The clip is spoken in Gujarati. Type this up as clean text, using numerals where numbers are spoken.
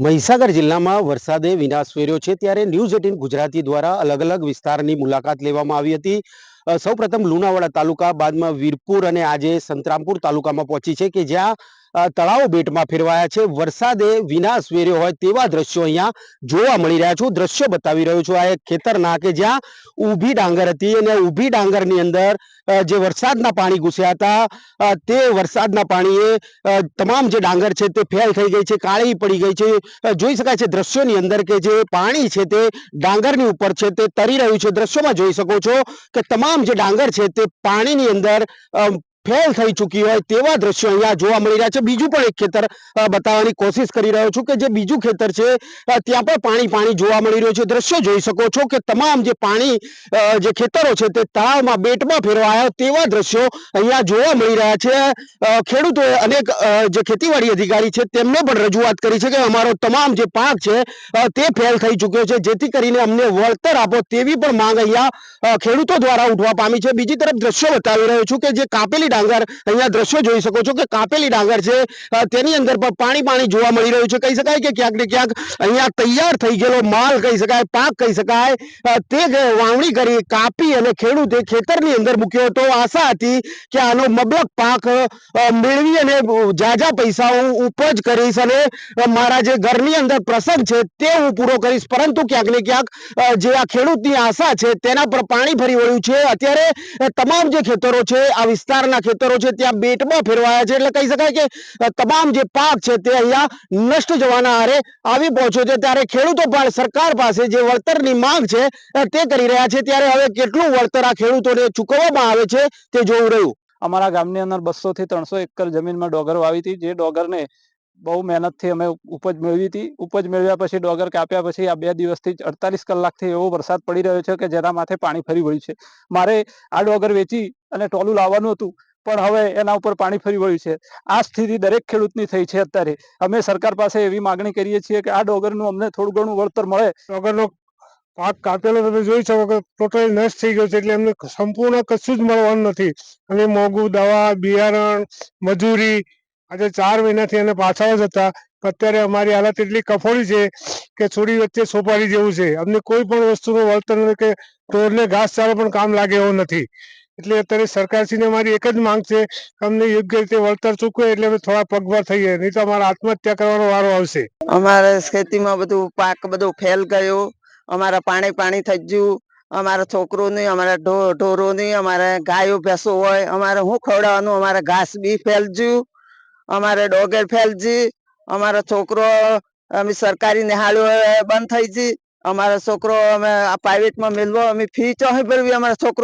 મહીસાગર જિલ્લામાં વરસાદે વિનાશ વેર્યો છે ત્યારે ન્યૂઝ 18 ગુજરાતી દ્વારા અલગ અલગ વિસ્તારની મુલાકાત લેવામાં આવી હતી। સૌપ્રથમ લુણાવાડા તાલુકા, બાદમાં વીરપુર અને આજે સંતરામપુર તાલુકામાં પહોંચી છે કે જ્યાં તળાવ બેટમાં ફેરવાયા છે। વરસાદે વિનાશ વેર્યો હોય તેવા દ્રશ્યો અહીંયા જોવા મળી રહ્યા છે। દ્રશ્ય બતાવી રહ્યો છું। આ એક ખેતરના કે જ્યાં ઊભી ડાંગર હતી અને ઊભી ડાંગરની અંદર જે વરસાદના પાણી ઘૂસ્યા હતા તે વરસાદના પાણીએ તમામ જે ડાંગર છે તે ફેલ થઈ ગઈ છે, કાળી પડી ગઈ છે। જોઈ શકાય છે દ્રશ્યોની અંદર કે જે પાણી છે તે ડાંગરની ઉપર છે તે તરી રહ્યું છે। દ્રશ્યોમાં જોઈ શકો છો કે તમામ જે ડાંગર છે તે પાણીની અંદર ફેલ થઈ ચૂકી હોય તેવા દ્રશ્યો અહીંયા જોવા મળી રહ્યા છે। બીજું પણ એક ખેતર બતાવવાની કોશિશ કરી રહ્યો છું કે જે બીજું ખેતર છે ત્યાં પણ પાણી જોવા મળી રહ્યું છે। દ્રશ્યો જોઈ શકો છો કે તમામ જે પાણી જે ખેતરો છે તે તળાવમાં, બેટમાં ફેરવાયા તેવા દ્રશ્યો અહીંયા જોવા મળી રહ્યા છે। ખેડૂતોએ અનેક જે ખેતીવાડી અધિકારી છે તેમને પણ રજૂઆત કરી છે કે અમારો તમામ જે પાક છે તે ફેલ થઈ ચૂક્યો છે, જેથી કરીને અમને વળતર આપો તેવી પણ માંગ અહીંયા ખેડૂતો દ્વારા ઉઠવા પામી છે। બીજી તરફ દ્રશ્યો બતાવી રહ્યો છું કે જે કાપેલી ડાંગર, અહીંયા દ્રશ્યો જોઈ શકો છો કે કાપેલી ડાંગર છે તેની અંદર પણ પાણી જોવા મળી રહ્યું છે। કહી શકાય કે ક્યાંક ને ક્યાંક અહીંયા તૈયાર થઈ ગયેલો માલ કહી શકાય, પાક કહી શકાય, તે વાવણી કરી, કાપી અને ખેડૂતે ખેતરની અંદર મૂક્યો હતો। આશા હતી કે આનો મબલક પાક મેળવી અને જાજા પૈસા હું ઉપજ કરીશ અને મારા જે ઘરની અંદર પ્રસંગ છે તે હું પૂરો કરીશ, પરંતુ ક્યાંક ને ક્યાંક જે આ ખેડૂતની આશા છે તેના પર પાણી ફરી વળ્યું છે। અત્યારે તમામ જે ખેતરો છે, આ વિસ્તારના ખેતરો છે ત્યાં બેટમાં ફેરવાયા છે, એટલે કહી શકાય કે તમામ જે પાક છે તે અહીંયા નષ્ટ જવાના આરે આવી પહોંચ્યો છે। ત્યારે ખેડૂતો પણ સરકાર પાસે જે વળતરની માંગ છે તે કરી રહ્યા છે। ત્યારે હવે કેટલું વળતર આ ખેડૂતોને ચૂકવવામાં આવે છે તે જોવું રહ્યું। અમારા ગામની અંદર 200 થી 300 એકર જમીનમાં ડોગર વાવી હતી, જે ડોગરને બહુ મહેનતથી અમે ઉપજ મેળવી હતી। ઉપજ મેળવ્યા પછી ડોગર કાપ્યા પછી આ 2 દિવસથી 48 કલાકથી એવો વરસાદ પડી રહ્યો છે કે જેના માથે પાણી ફરી વળ્યું છે। મારે આ ડોગર વેચી અને ટોલું લાવવાનું હતું, પણ હવે એના ઉપર પાણી ફરી વળ્યું છે। આ સ્થિતિ દરેક ખેડૂતની થઈ છે। અત્યારે અમે સરકાર પાસે એવી માગણી કરીએ છીએ કે આ ડોગરનું અમને થોડું ઘણું વળતર મળે। ડોગરનો પાક કાપેલો તમે જોઈ શકો કે ટોટલી નષ્ટ થઈ ગયો છે, એટલે એમને સંપૂર્ણ કશું જ મળવાનું નથી। અને મોંઘું દવા, બિયારણ, મજૂરી, આજે 4 મહિનાથી એને પાછળ જ હતા। અત્યારે અમારી હાલત એટલી કફોડી છે કે છોડી વચ્ચે સોપારી જેવું છે। અમને કોઈ પણ વસ્તુનું વળતર નથી કે ઢોરને ઘાસચારો પણ કામ લાગે એવો નથી। એટલે અત્યારે સરકારશ્રીને મારી એક જ માંગ છે કે અમને યોગ્ય રીતે વળતર ચૂકવે એટલે અમે થોડા પગભર થઈએ, નહીં તો અમારે આત્મહત્યા કરવાનો વારો આવશે। અમારે ખેતીમાં બધું પાક બધું ફેલ ગયો, અમારા પાણી થઈ ગયું, અમારા છોકરોની, અમારા ઢોરોની, અમારે ગાયો ભેંસો હોય, અમારે શું ખવડાવવાનું, અમારે ઘાસ બી ફેલ ગયું, અમારે ડોગર ફેલ ગઈ, અમારા છોકરો અમે સરકારી નિહાળ્યો બંધ થઈ ગઈ, અમારા છોકરો અમે પ્રાઇવેટમાં મેળવો, અમે ફી ચોહી ભરવી, અમારા છોકરો